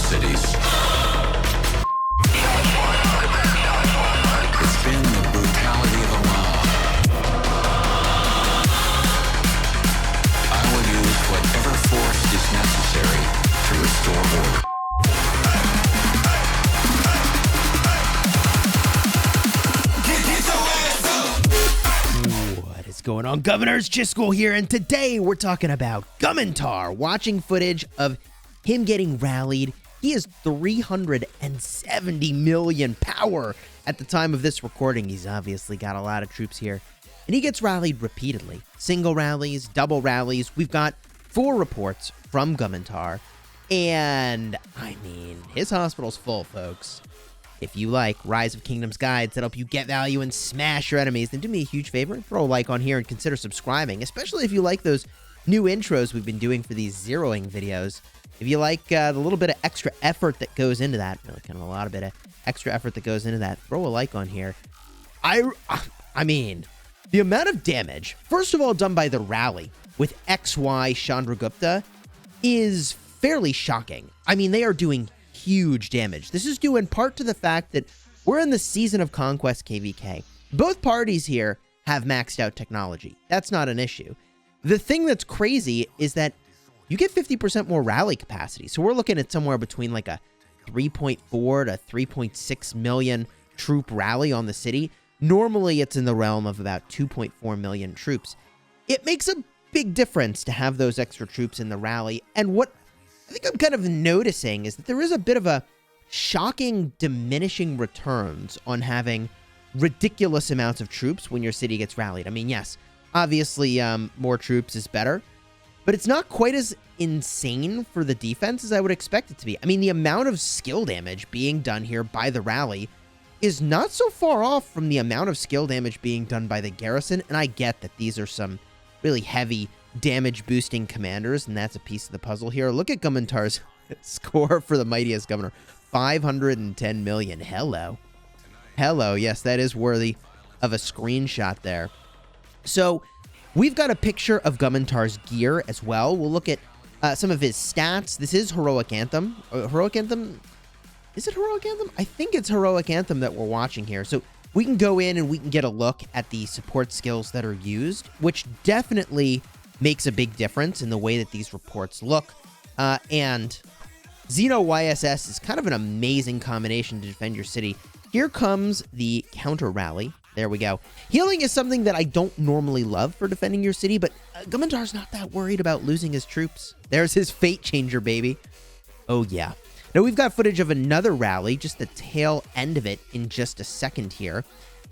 cities. It's been the brutality of a mob. I will use whatever force is necessary to restore order. What is going on, Governors? Chisgule here, and today we're talking about Gumantar, watching footage of him getting rallied. He is 370 million power at the time of this recording. He's obviously got a lot of troops here, and he gets rallied repeatedly. Single rallies, double rallies. We've got 4 reports from Gumantar, and I mean, his hospital's full, folks. If you like Rise of Kingdoms guides that help you get value and smash your enemies, then do me a huge favor and throw a like on here and consider subscribing, especially if you like those new intros we've been doing for these zeroing videos. If you like the little bit of extra effort that goes into that, really kind of a lot of bit of extra effort that goes into that, throw a like on here. I mean, the amount of damage, first of all, done by the rally with XY Chandragupta is fairly shocking. I mean, they are doing huge damage. This is due in part to the fact that we're in the season of Conquest KvK. Both parties here have maxed out technology. That's not an issue. The thing that's crazy is that you get 50% more rally capacity. So we're looking at somewhere between like a 3.4 to 3.6 million troop rally on the city. Normally it's in the realm of about 2.4 million troops. It makes a big difference to have those extra troops in the rally. And what I think I'm kind of noticing is that there is a bit of a shocking diminishing returns on having ridiculous amounts of troops when your city gets rallied. I mean, yes, obviously more troops is better, but it's not quite as insane for the defense as I would expect it to be. I mean, the amount of skill damage being done here by the rally is not so far off from the amount of skill damage being done by the garrison, and I get that these are some really heavy damage boosting commanders, and that's a piece of the puzzle here. Look at Gumantar's score for the mightiest governor, 510 million. Hello, yes, that is worthy of a screenshot there. So we've got a picture of Gumantar's gear as well. We'll look at some of his stats. This is Heroic Anthem. Heroic Anthem, is it Heroic Anthem? I think it's Heroic Anthem that we're watching here. So we can go in and we can get a look at the support skills that are used, which definitely makes a big difference in the way that these reports look. And Xeno YSS is kind of an amazing combination to defend your city. Here comes the counter rally. There we go. Healing is something that I don't normally love for defending your city, but Gumantar's not that worried about losing his troops. There's his fate changer, baby. Oh, yeah. Now, we've got footage of another rally, just the tail end of it in just a second here.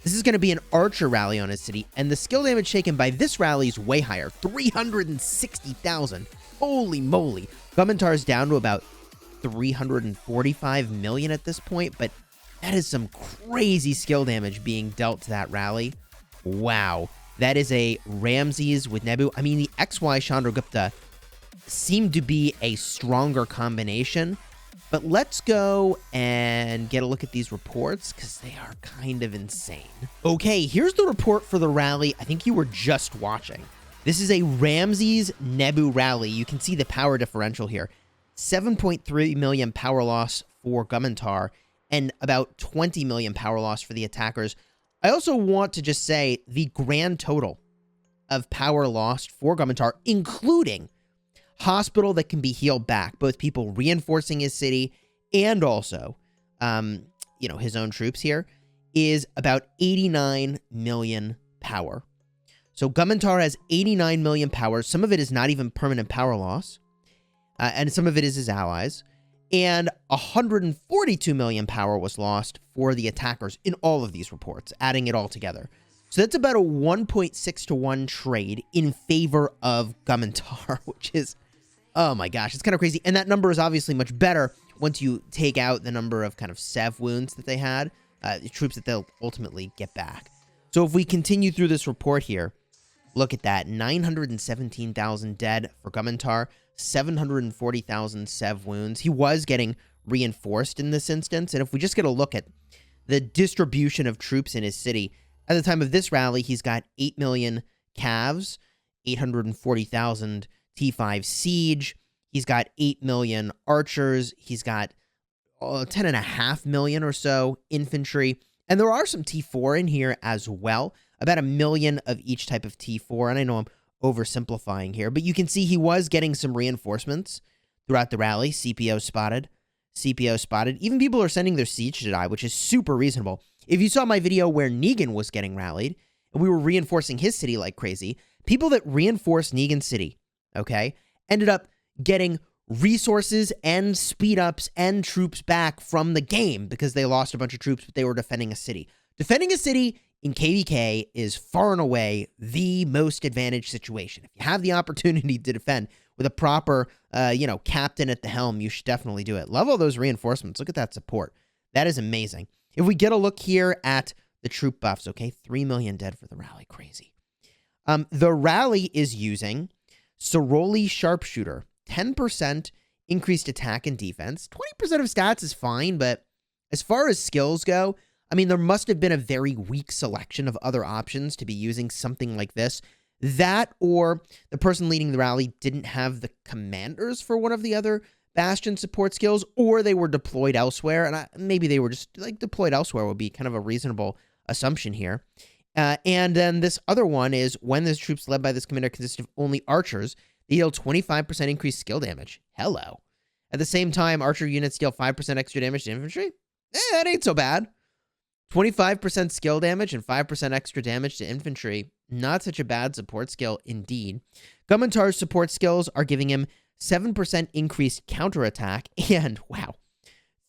This is going to be an archer rally on his city, and the skill damage taken by this rally is way higher, 360,000. Holy moly. Gumantar is down to about 345 million at this point, but that is some crazy skill damage being dealt to that rally. Wow. That is a Ramses with Nebu. I mean, the XY Chandragupta seemed to be a stronger combination. But let's go and get a look at these reports because they are kind of insane. Okay, here's the report for the rally I think you were just watching. This is a Ramses Nebu rally. You can see the power differential here. 7.3 million power loss for Gumantar and about 20 million power loss for the attackers. I also want to just say the grand total of power lost for Gumantar, including hospital that can be healed back, both people reinforcing his city and also, his own troops here, is about 89 million power. So Gumantar has 89 million power. Some of it is not even permanent power loss, and some of it is his allies. And 142 million power was lost for the attackers in all of these reports, adding it all together. So that's about a 1.6 to 1 trade in favor of Gumantar, which is, oh my gosh, it's kind of crazy. And that number is obviously much better once you take out the number of kind of sev wounds that they had, the troops that they'll ultimately get back. So if we continue through this report here, look at that, 917,000 dead for Gumantar, 740,000 sev wounds. He was getting reinforced in this instance, and if we just get a look at the distribution of troops in his city, at the time of this rally, he's got 8 million calves, 840,000 T5 siege. He's got 8 million archers. He's got 10.5 million or so infantry. And there are some T4 in here as well, about 1 million of each type of T4. And I know I'm oversimplifying here, but you can see he was getting some reinforcements throughout the rally. CPO spotted. CPO spotted. Even people are sending their siege to die, which is super reasonable. If you saw my video where Negan was getting rallied, and we were reinforcing his city like crazy, people that reinforced Negan City, okay, ended up getting resources and speed ups and troops back from the game because they lost a bunch of troops, but they were defending a city. Defending a city in KvK is far and away the most advantaged situation. If you have the opportunity to defend with a proper, captain at the helm, you should definitely do it. Love all those reinforcements. Look at that support. That is amazing. If we get a look here at the troop buffs, okay, 3 million dead for the rally. Crazy. The rally is using Soroli Sharpshooter. 10% increased attack and defense. 20% of stats is fine, but as far as skills go, I mean, there must have been a very weak selection of other options to be using something like this. That or the person leading the rally didn't have the commanders for one of the other Bastion support skills, or they were deployed elsewhere, and maybe they were just like deployed elsewhere would be kind of a reasonable assumption here. And then this other one is when the troops led by this commander consist of only archers, they deal 25% increased skill damage. Hello. At the same time, archer units deal 5% extra damage to infantry. That ain't so bad. 25% skill damage and 5% extra damage to infantry. Not such a bad support skill indeed. Gumantar's support skills are giving him 7% increased counterattack and, wow,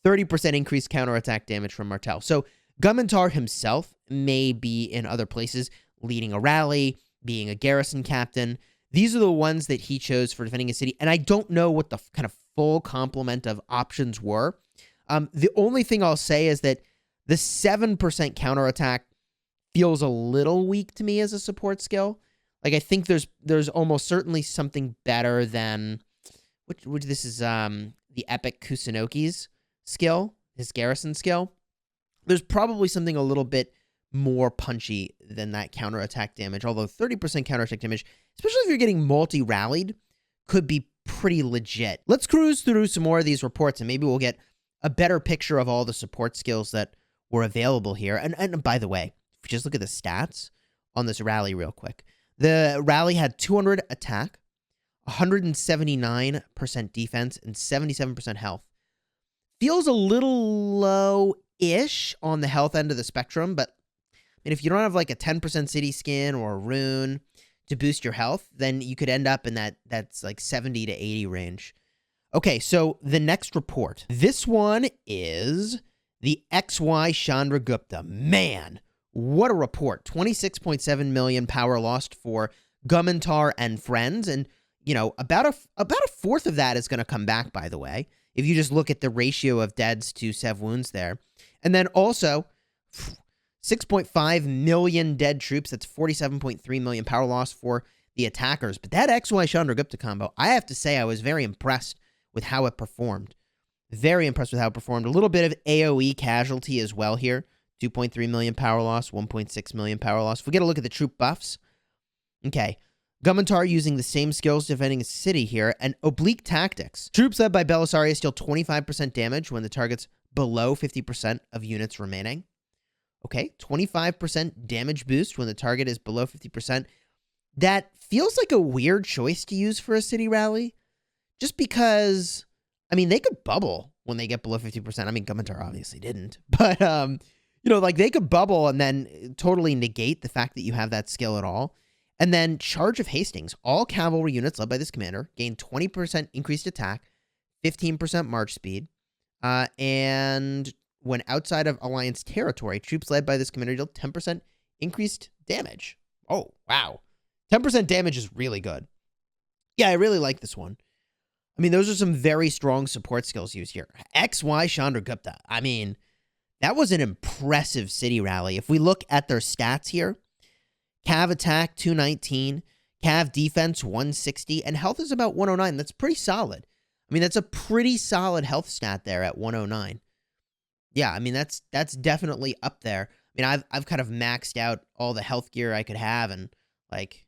30% increased counterattack damage from Martel. So Gumantar himself may be in other places, leading a rally, being a garrison captain. These are the ones that he chose for defending a city, and I don't know what the kind of full complement of options were. The only thing I'll say is that the 7% counterattack feels a little weak to me as a support skill. Like, I think there's almost certainly something better than, which this is the Epic Kusunoki's skill, his garrison skill. There's probably something a little bit more punchy than that counterattack damage, although 30% counterattack damage, especially if you're getting multi-rallied, could be pretty legit. Let's cruise through some more of these reports, and maybe we'll get a better picture of all the support skills that were available here. And by the way, if you just look at the stats on this rally real quick, the rally had 200 attack, 179% defense, and 77% health. Feels a little low-ish on the health end of the spectrum, but I mean, if you don't have like a 10% city skin or a rune to boost your health, then you could end up in that's like 70 to 80 range. Okay, so the next report. This one is the XY Chandragupta. Man, what a report. 26.7 million power lost for Gumantar and friends, and about a fourth of that is going to come back, by the way, if you just look at the ratio of deads to sev wounds there. And then also 6.5 million dead troops. That's 47.3 million power loss for the attackers. But that XY Chandragupta combo, I have to say I was very impressed with how it performed. Very impressed with how it performed. A little bit of AoE casualty as well here. 2.3 million power loss, 1.6 million power loss. If we get a look at the troop buffs. Okay. Gumantar using the same skills defending a city here, and oblique tactics. Troops led by Belisarius deal 25% damage when the target's below 50% of units remaining. Okay, 25% damage boost when the target is below 50%. That feels like a weird choice to use for a city rally, just because, I mean, they could bubble when they get below 50%. I mean, Gumantar obviously didn't, but, like they could bubble and then totally negate the fact that you have that skill at all. And then Charge of Hastings. All cavalry units led by this commander gain 20% increased attack, 15% march speed, and when outside of Alliance territory, troops led by this commander deal 10% increased damage. Oh, wow. 10% damage is really good. Yeah, I really like this one. I mean, those are some very strong support skills used here. XY Chandragupta. I mean, that was an impressive city rally. If we look at their stats here, Cav attack 219, Cav defense 160, and health is about 109. That's pretty solid. I mean, that's a pretty solid health stat there at 109. Yeah, I mean, that's definitely up there. I mean, I've kind of maxed out all the health gear I could have, and like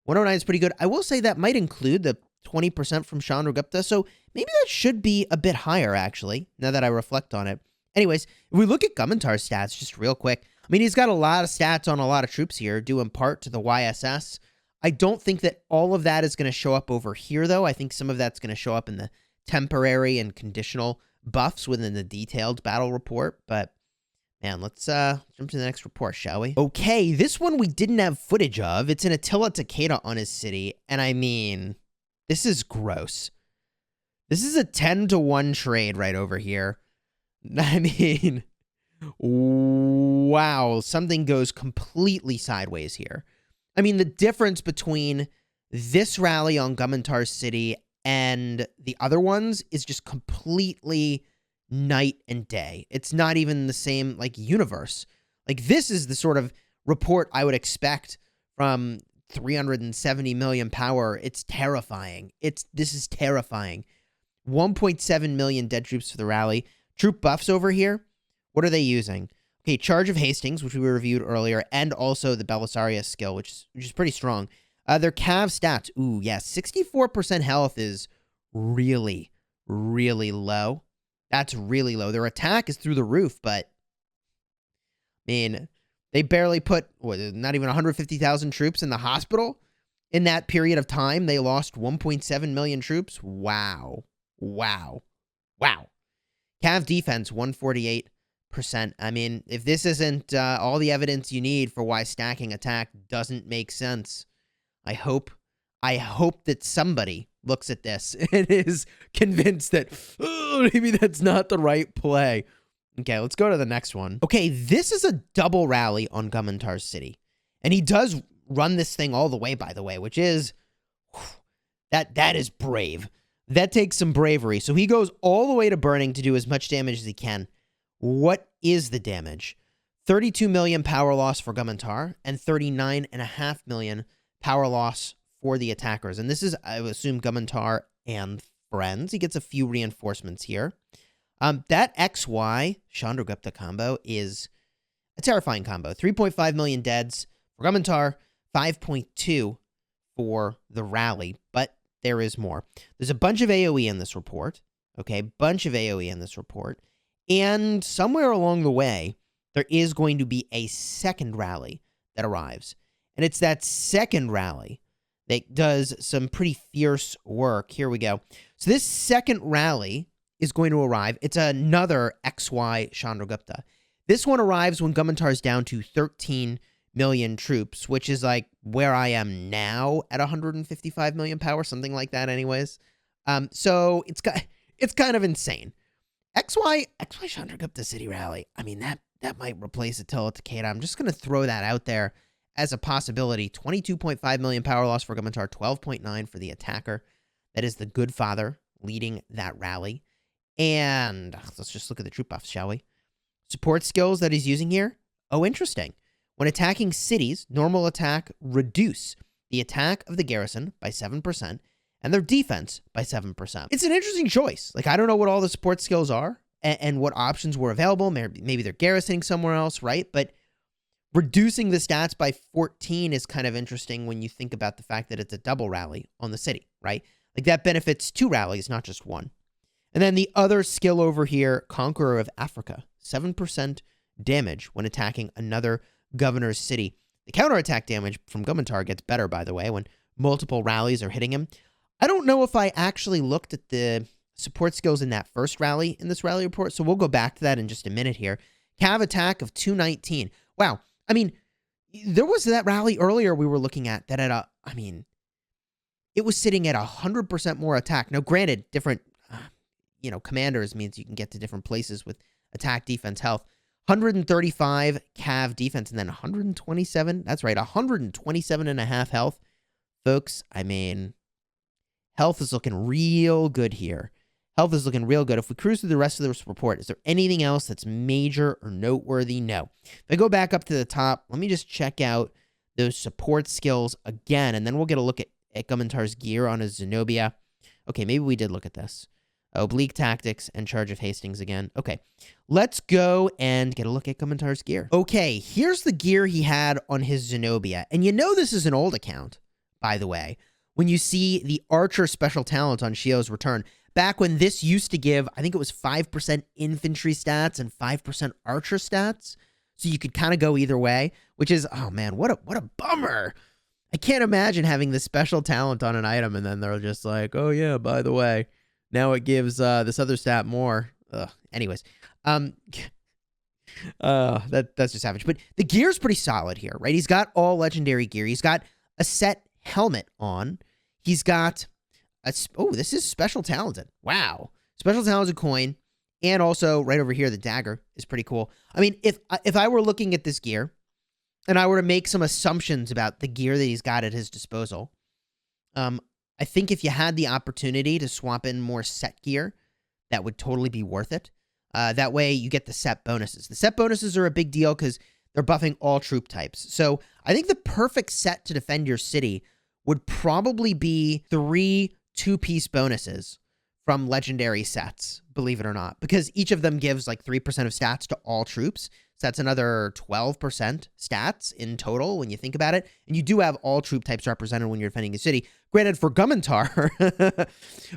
109 is pretty good. I will say that might include the 20% from Chandragupta. So maybe that should be a bit higher, actually, now that I reflect on it. Anyways, if we look at Gumantar's stats just real quick, I mean, he's got a lot of stats on a lot of troops here, due in part to the YSS. I don't think that all of that is going to show up over here, though. I think some of that's going to show up in the temporary and conditional buffs within the detailed battle report. But, man, let's jump to the next report, shall we? Okay, this one we didn't have footage of. It's an Attila Takeda on his city. And I mean, this is gross. This is a 10-to-1 trade right over here. I mean, wow, something goes completely sideways here. I mean, the difference between this rally on Gumantar's city and the other ones is just completely night and day. It's not even the same, like, universe. Like, this is the sort of report I would expect from 370 million power. It's terrifying. This is terrifying. 1.7 million dead troops for the rally. Troop buffs over here, what are they using? Okay, Charge of Hastings, which we reviewed earlier, and also the Belisarius skill, which is pretty strong. Their Cav stats, ooh, yeah, 64% health is really, really low. That's really low. Their attack is through the roof, but, I mean, they barely put, not even 150,000 troops in the hospital. In that period of time, they lost 1.7 million troops. Wow. Wow. Wow. Cav defense, 148%. I mean, if this isn't all the evidence you need for why stacking attack doesn't make sense, I hope that somebody looks at this and is convinced that, oh, maybe that's not the right play. Okay, let's go to the next one. Okay, this is a double rally on Gumantar's city. And he does run this thing all the way, by the way, which is, that is brave. That takes some bravery. So he goes all the way to burning to do as much damage as he can. What is the damage? 32 million power loss for Gumantar and 39.5 million power loss for the attackers. And this is, I would assume, Gumantar and friends. He gets a few reinforcements here. That XY Chandragupta combo is a terrifying combo. 3.5 million deads for Gumantar, 5.2 for the rally. But there is more. There's a bunch of AoE in this report. Okay, bunch of AoE in this report. And somewhere along the way, there is going to be a second rally that arrives. And it's that second rally that does some pretty fierce work. Here we go. So this second rally is going to arrive. It's another XY Chandragupta. This one arrives when Gumantar's down to 13 million troops, which is like where I am now at 155 million power, something like that anyways. So it's kind of insane. XY Chandragupta City Rally, I mean, that might replace Attila Takeda. I'm just going to throw that out there as a possibility. 22.5 million power loss for Gumantar, 12.9 for the attacker. That is the good father leading that rally. And let's just look at the troop buffs, shall we? Support skills that he's using here. Oh, interesting. When attacking cities, normal attack reduce the attack of the garrison by 7% and their defense by 7%. It's an interesting choice. Like, I don't know what all the support skills are and what options were available. Maybe they're garrisoning somewhere else, right? But reducing the stats by 14 is kind of interesting when you think about the fact that it's a double rally on the city, right? Like, that benefits 2 rallies, not just 1. And then the other skill over here, Conqueror of Africa, 7% damage when attacking another governor's city. The counterattack damage from Gumantar gets better, by the way, when multiple rallies are hitting him. I don't know if I actually looked at the support skills in that first rally in this rally report, so we'll go back to that in just a minute here. Cav attack of 219. Wow. I mean, there was that rally earlier we were looking at that it was sitting at 100% more attack. Now, granted, different, commanders means you can get to different places with attack, defense, health. 135 Cav defense and then 127. That's right, 127.5 health. Folks, I mean, health is looking real good here. Health is looking real good. If we cruise through the rest of this report, is there anything else that's major or noteworthy? No. If I go back up to the top, let me just check out those support skills again, and then we'll get a look at Gumantar's gear on his Zenobia. Okay, maybe we did look at this. Oblique Tactics and Charge of Hastings again. Okay, let's go and get a look at Gumantar's gear. Okay, here's the gear he had on his Zenobia. And you know this is an old account, by the way. when you see the Archer special talent on Shio's return. Back when this used to give, I think it was 5% infantry stats and 5% archer stats. So you could kind of go either way, which is, oh man, what a bummer. I can't imagine having this special talent on an item and then they're just like, oh yeah, by the way, now it gives this other stat more. Anyways, that's just savage. But the gear's pretty solid here, right? He's got all legendary gear. He's got a set helmet on. He's got this is special talented. Wow. Special talented coin. And also right over here, the dagger is pretty cool. I mean, if I were looking at this gear and I were to make some assumptions about the gear that he's got at his disposal, I think if you had the opportunity to swap in more set gear, that would totally be worth it. That way you get the set bonuses. The set bonuses are a big deal because they're buffing all troop types. So I think the perfect set to defend your city would probably be 3 2-piece bonuses from legendary sets, believe it or not, because each of them gives like 3% of stats to all troops. So that's another 12% stats in total when you think about it. And you do have all troop types represented when you're defending a city. Granted, for Gumantar,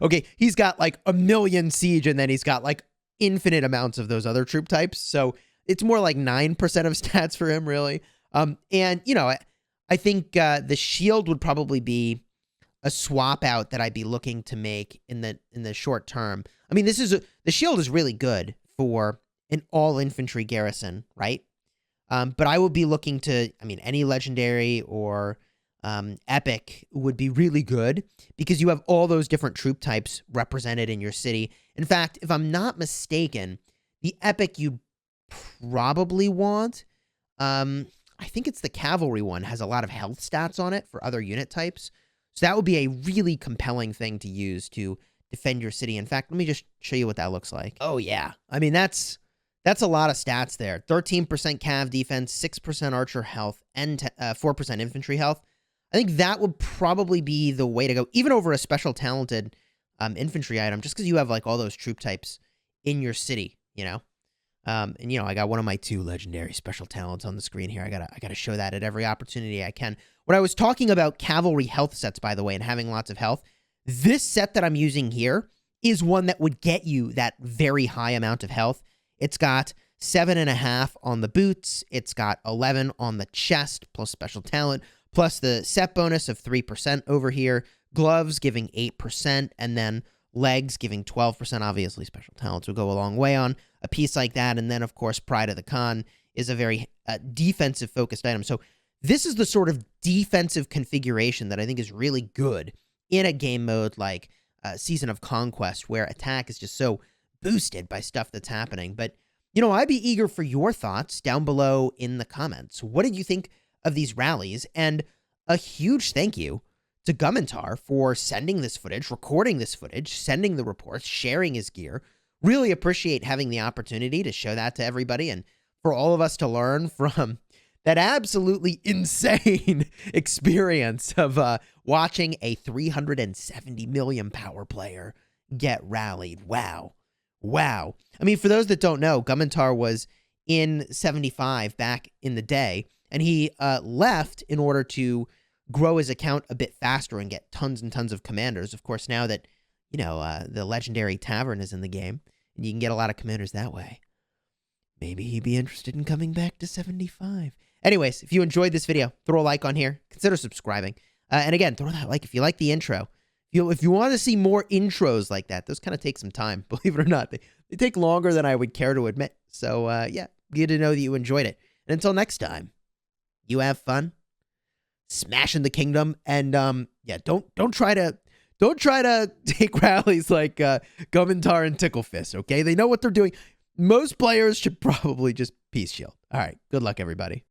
okay, he's got like a million siege and then he's got like infinite amounts of those other troop types. So it's more like 9% of stats for him, really. And, you know, I think the shield would probably be a swap out that I'd be looking to make in the short term. I mean, the shield is really good for an all infantry garrison, right? But I would be looking to, I mean, any legendary or epic would be really good because you have all those different troop types represented in your city. In fact, if I'm not mistaken, the epic you probably want, I think it's the cavalry one, has a lot of health stats on it for other unit types. So that would be a really compelling thing to use to defend your city. In fact, let me just show you what that looks like. Oh yeah. I mean, that's a lot of stats there. 13% cav defense, 6% archer health, and 4% infantry health. I think that would probably be the way to go, even over a special talented infantry item, just because you have like all those troop types in your city, you know? And you know, I got one of my 2 legendary special talents on the screen here. I gotta show that at every opportunity I can. When I was talking about cavalry health sets, by the way, and having lots of health, this set that I'm using here is one that would get you that very high amount of health. It's got 7.5 on the boots. It's got 11 on the chest plus special talent, plus the set bonus of 3% over here. Gloves giving 8%, and then legs giving 12%. Obviously, special talents will go a long way on a piece like that. And then, of course, Pride of the Khan is a very defensive-focused item. So this is the sort of defensive configuration that I think is really good in a game mode like Season of Conquest, where attack is just so boosted by stuff that's happening. But, you know, I'd be eager for your thoughts down below in the comments. What did you think of these rallies? And a huge thank you to Gumantar for sending this footage, recording this footage, sending the reports, sharing his gear. Really appreciate having the opportunity to show that to everybody and for all of us to learn from that absolutely insane experience of watching a 370 million power player get rallied. Wow. Wow. I mean, for those that don't know, Gumantar was in 75 back in the day, and he left in order to grow his account a bit faster and get tons and tons of commanders. Of course, now that, you know, the legendary tavern is in the game, and you can get a lot of commanders that way, maybe he'd be interested in coming back to 75. Anyways, if you enjoyed this video, throw a like on here. Consider subscribing. And again, throw that like if you like the intro. If you want to see more intros like that, those kind of take some time, believe it or not. They take longer than I would care to admit. So, yeah, good to know that you enjoyed it. And until next time, you have fun smashing the kingdom. And, yeah, don't try to take rallies like Gumantar and Ticklefist, okay? They know what they're doing. Most players should probably just peace shield. All right, good luck, everybody.